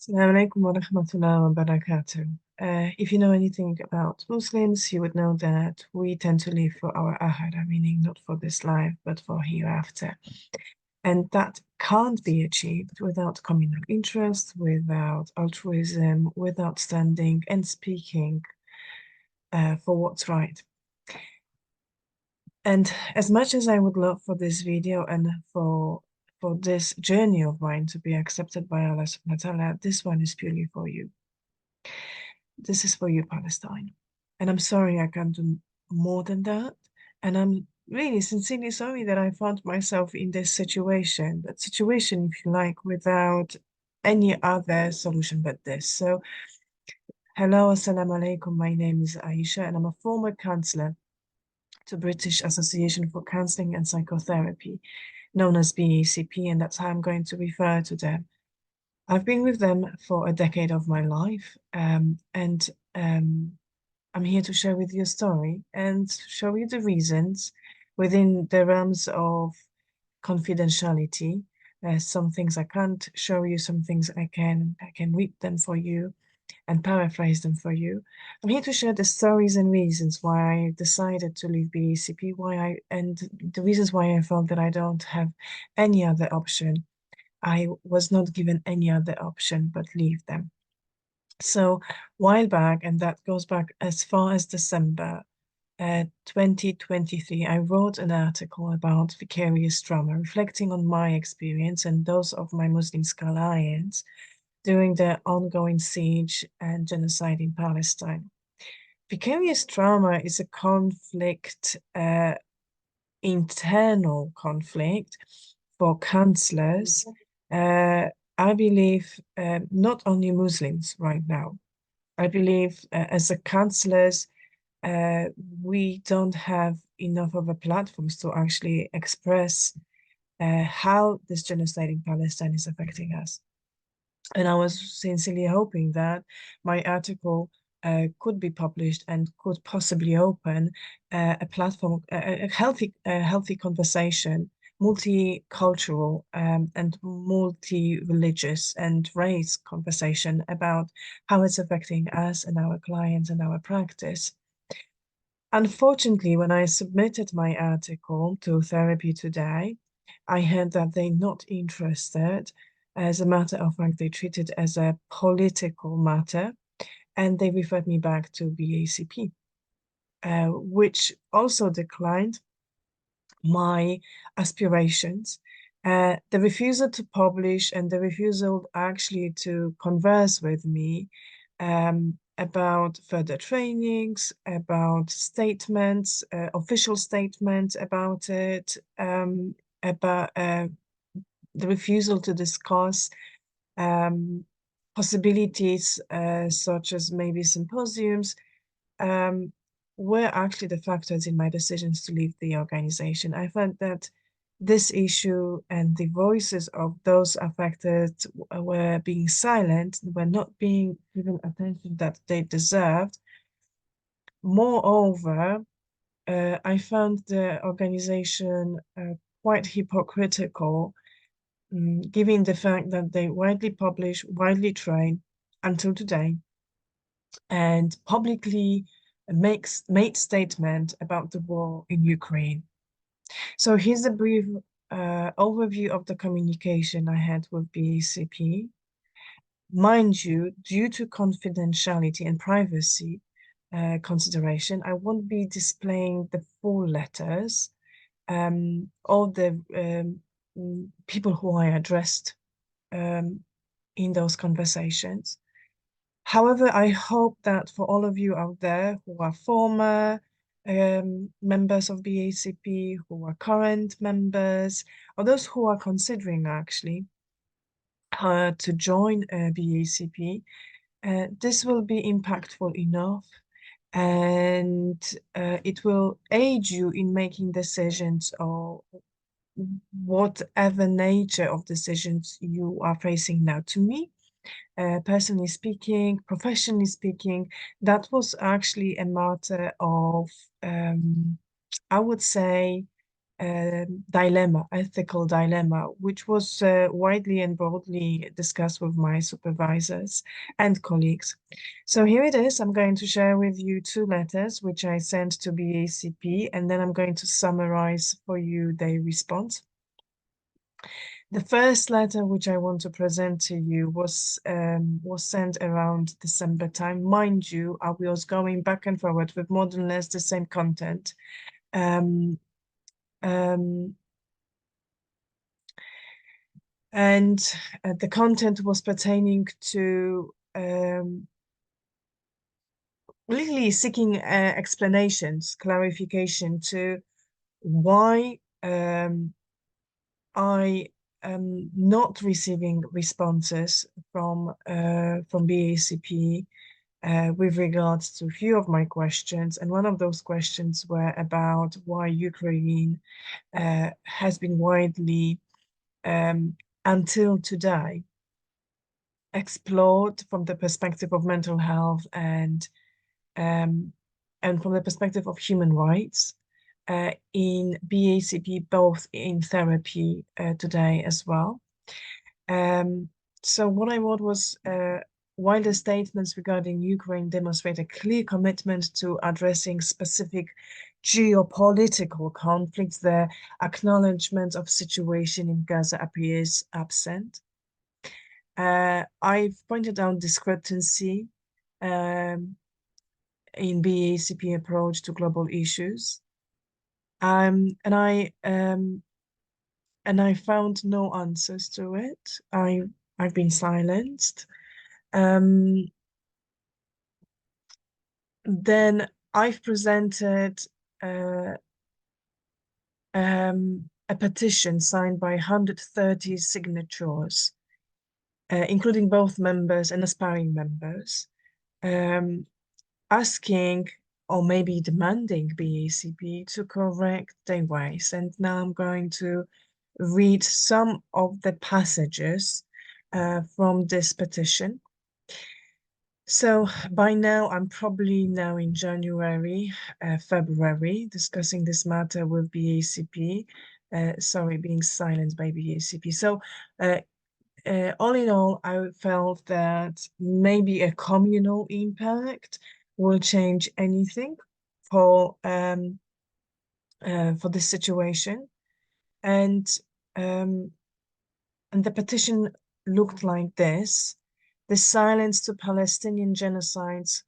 Assalamu alaikum wa rahmatullahi wa barakatuh. If you know anything about Muslims, you would know that we tend to live for our akhirah, meaning not for this life, but for hereafter. And that can't be achieved without communal interest, without altruism, without standing and speaking for what's right. And as much as I would love for this video and for this journey of mine to be accepted by Allah subhanahu wa ta'ala, this one is purely for you. This is for you, Palestine. And I'm sorry I can't do more than that. And I'm really sincerely sorry that I found myself in this situation, that situation, if you like, without any other solution but this. So, hello, assalamu alaikum. My name is Aisha, and I'm a former counselor to British Association for Counseling and Psychotherapy, known as BACP, and that's how I'm going to refer to them. I've been with them for a decade of my life, and I'm here to share with you a story and show you the reasons within the realms of confidentiality. Some things I can't show you, some things I can read them for you and paraphrase them for you. I'm here to share the stories and reasons why I decided to leave BACP, and the reasons why I felt that I don't have any other option. I was not given any other option but leave them. So, while back, and that goes back as far as December 2023, I wrote an article about vicarious trauma, reflecting on my experience and those of my Muslim clients during the ongoing siege and genocide in Palestine. Vicarious trauma is a conflict, internal conflict for counselors. I believe not only Muslims right now. I believe as a counselors, uh, we don't have enough of a platforms to actually express how this genocide in Palestine is affecting us. And I was sincerely hoping that my article could be published and could possibly open a platform, a healthy conversation, multicultural and multi-religious and race conversation about how it's affecting us and our clients and our practice. Unfortunately, when I submitted my article to Therapy Today, I heard that they're not interested. As a matter of fact, they treat it as a political matter, and they referred me back to BACP, which also declined my aspirations. The refusal to publish and the refusal actually to converse with me about further trainings, about statements, official statements about it, about the refusal to discuss possibilities such as maybe symposiums, um, were actually the factors in my decisions to leave the organization. I felt that this issue and the voices of those affected were being silent, were not being given attention that they deserved. Moreover, I found the organization quite hypocritical, given the fact that they widely publish, widely train until today, and publicly made statement about the war in Ukraine. So here's a brief overview of the communication I had with BACP. Mind you, due to confidentiality and privacy consideration, I won't be displaying the full letters, all the people who I addressed in those conversations. However, I hope that for all of you out there who are former members of BACP, who are current members, or those who are considering actually to join BACP, this will be impactful enough, and it will aid you in making decisions or whatever nature of decisions you are facing now. To me, personally speaking, professionally speaking, that was actually a matter of, I would say, dilemma, ethical dilemma, which was widely and broadly discussed with my supervisors and colleagues. So here it is. I'm going to share with you two letters which I sent to BACP, and then I'm going to summarize for you their response. The first letter which I want to present to you was sent around December time. Mind you, I was going back and forward with more or less the same content. Um, um, and the content was pertaining to really seeking explanations, clarification to why I am not receiving responses from BACP with regards to a few of my questions. And one of those questions were about why Ukraine has been widely, until today, explored from the perspective of mental health um, and from the perspective of human rights in BACP, both in therapy today as well. So what I wrote was, while the statements regarding Ukraine demonstrate a clear commitment to addressing specific geopolitical conflicts, the acknowledgement of situation in Gaza appears absent. I've pointed out discrepancy um, in BACP approach to global issues. And I found no answers to it. I've been silenced. Um, then I've presented uh, a petition signed by 130 signatures, including both members and aspiring members, um, asking or maybe demanding BACP to correct their ways. And now I'm going to read some of the passages from this petition. So by now, I'm probably now in January, February, discussing this matter with BACP. Sorry, being silenced by BACP. So all in all, I felt that maybe a communal impact will change anything for this situation, and um, and the petition looked like this: the silence to Palestinian genocides,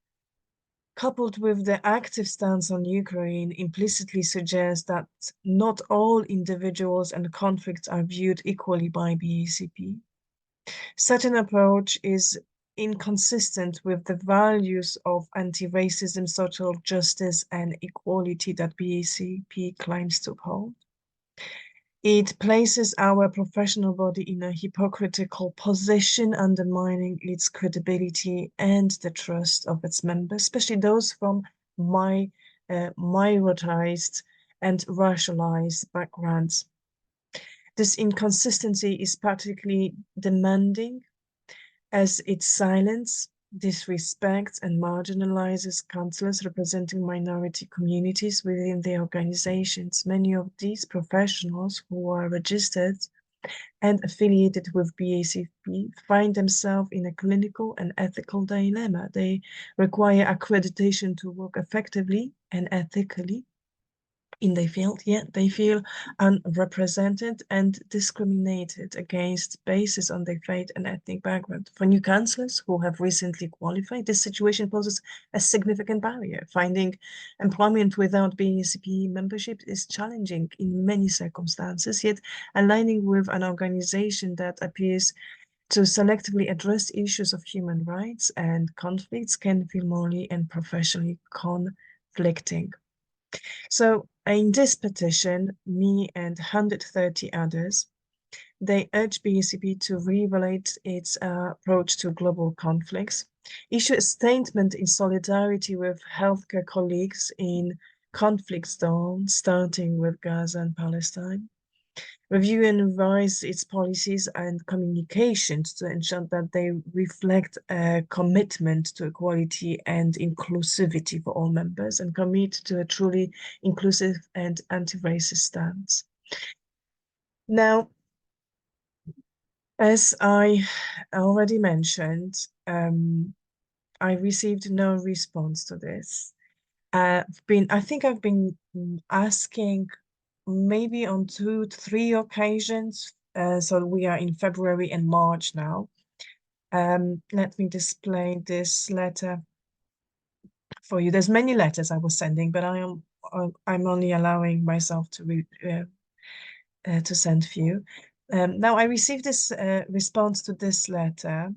coupled with the active stance on Ukraine, implicitly suggests that not all individuals and conflicts are viewed equally by BACP. Such an approach is inconsistent with the values of anti-racism, social justice, and equality that BACP claims to uphold. It places our professional body in a hypocritical position, undermining its credibility and the trust of its members, especially those from minoritized and racialized backgrounds. This inconsistency is particularly demanding as its silence disrespects and marginalizes counselors representing minority communities within their organizations. Many of these professionals who are registered and affiliated with BACP find themselves in a clinical and ethical dilemma. They require accreditation to work effectively and ethically in their field, yet they feel unrepresented and discriminated against based on their faith and ethnic background. For new counselors who have recently qualified, this situation poses a significant barrier. Finding employment without BACP membership is challenging in many circumstances, yet aligning with an organization that appears to selectively address issues of human rights and conflicts can feel morally and professionally conflicting. So in this petition, me and 130 others, they urge BACP to reevaluate its approach to global conflicts, issue a statement in solidarity with healthcare colleagues in conflict zones, starting with Gaza and Palestine, review and revise its policies and communications to ensure that they reflect a commitment to equality and inclusivity for all members, and commit to a truly inclusive and anti-racist stance. Now, as I already mentioned, I received no response to this. I think I've been asking maybe on 2 to 3 occasions. So we are in February and March now. Let me display this letter for you. There's many letters I was sending, but I'm only allowing myself to send few. Now I received this response to this letter.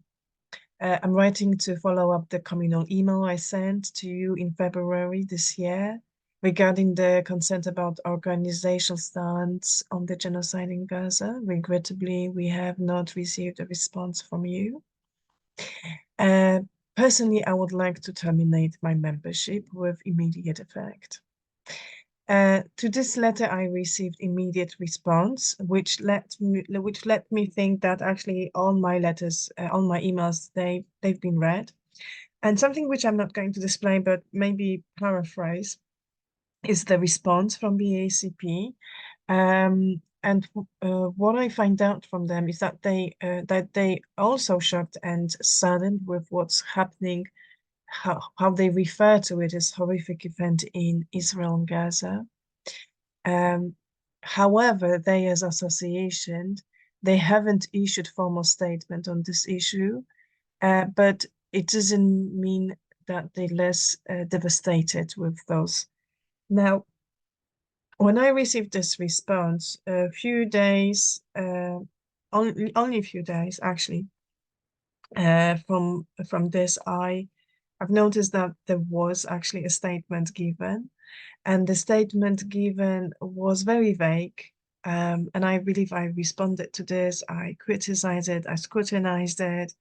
I'm writing to follow up the communal email I sent to you in February this year regarding the consent about organizational stance on the genocide in Gaza. Regrettably, we have not received a response from you. Uh, Personally, I would like to terminate my membership with immediate effect. To this letter, I received immediate response, which let me think that actually all my letters, all my emails, they've been read. And something which I'm not going to display, but maybe paraphrase, is the response from BACP. And what I find out from them is that they also shocked and saddened with what's happening, how they refer to it as horrific event in Israel and Gaza. However, they as association, they haven't issued formal statement on this issue, but it doesn't mean that they're less devastated with those. Now, when I received this response, a few days, only a few days actually, from this, I've noticed that there was actually a statement given, and the statement given was very vague. And I believe I responded to this. I criticized it. I scrutinized it.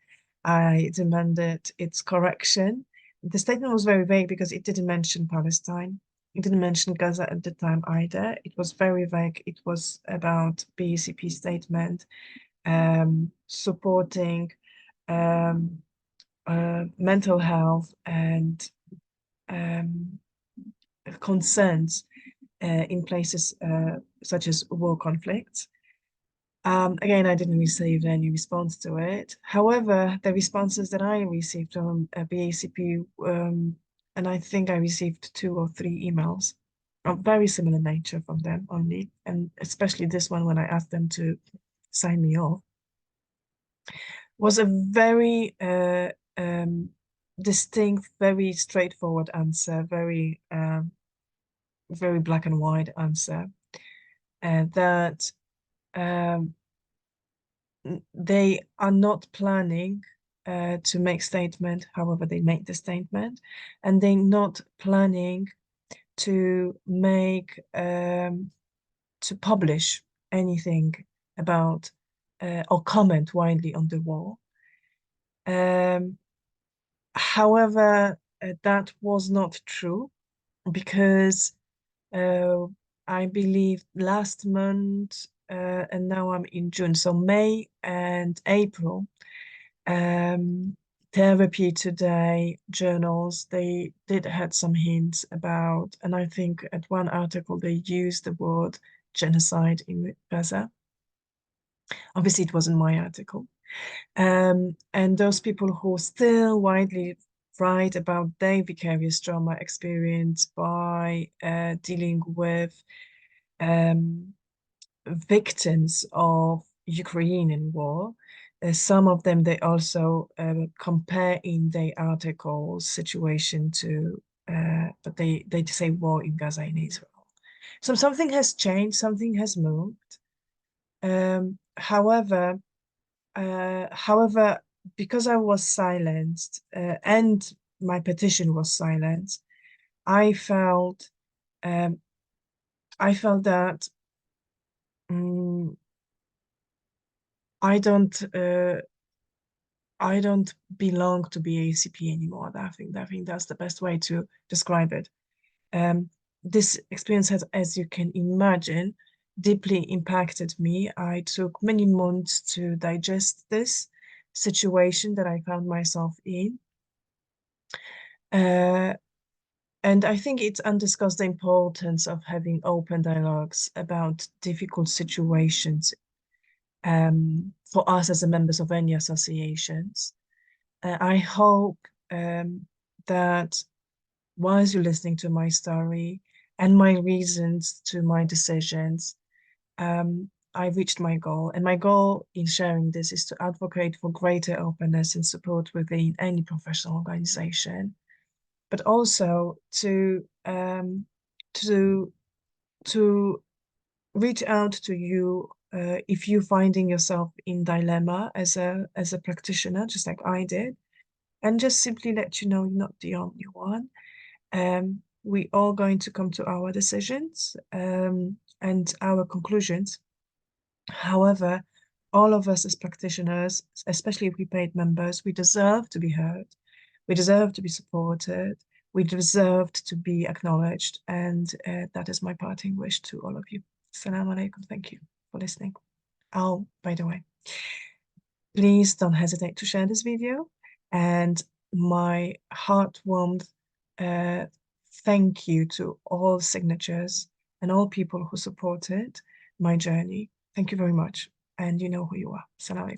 I demanded its correction. The statement was very vague because it didn't mention Palestine. It didn't mention Gaza at the time either. It was very vague. It was about BACP statement supporting um, mental health and um, concerns in places such as war conflicts. Again, I didn't receive any response to it. However, the responses that I received from BACP, and I think I received 2 or 3 emails of very similar nature from them only, and especially this one when I asked them to sign me off, was a very distinct, very straightforward answer, very black and white answer, that um, they are not planning to make statement. However, they make the statement, and they're not planning to make to publish anything about or comment widely on the war. However, that was not true because uh, I believe last month, and now I'm in June, so May and April, um, Therapy Today journals, they did had some hints about, and I think at one article they used the word genocide in Gaza. Obviously, it wasn't my article. And those people who still widely write about their vicarious trauma experience by dealing with um, victims of Ukrainian war. Some of them, they also compare in their articles situation to, but they say war in Gaza in Israel. So something has changed, something has moved. However, because I was silenced and my petition was silenced, I felt um, I felt that um, I don't I don't belong to BACP anymore. I think that's the best way to describe it. Um, this experience has, as you can imagine, deeply impacted me. I took many months to digest this situation that I found myself in. Uh, and I think it underscores the importance of having open dialogues about difficult situations for us as a members of any associations. I hope that whilst you're listening to my story and my reasons to my decisions, I reached my goal. And my goal in sharing this is to advocate for greater openness and support within any professional organization, but also to to reach out to you if you're finding yourself in dilemma as a practitioner, just like I did, and just simply let you know you're not the only one. We all going to come to our decisions and our conclusions. However, all of us as practitioners, especially if we paid members, we deserve to be heard. We deserve to be supported. We deserve to be acknowledged. And that is my parting wish to all of you. Assalamu alaikum. Thank you for listening. Oh, by the way, please don't hesitate to share this video. And my heart-warmed uh, thank you to all signatures and all people who supported my journey. Thank you very much. And you know who you are. Salam alaikum.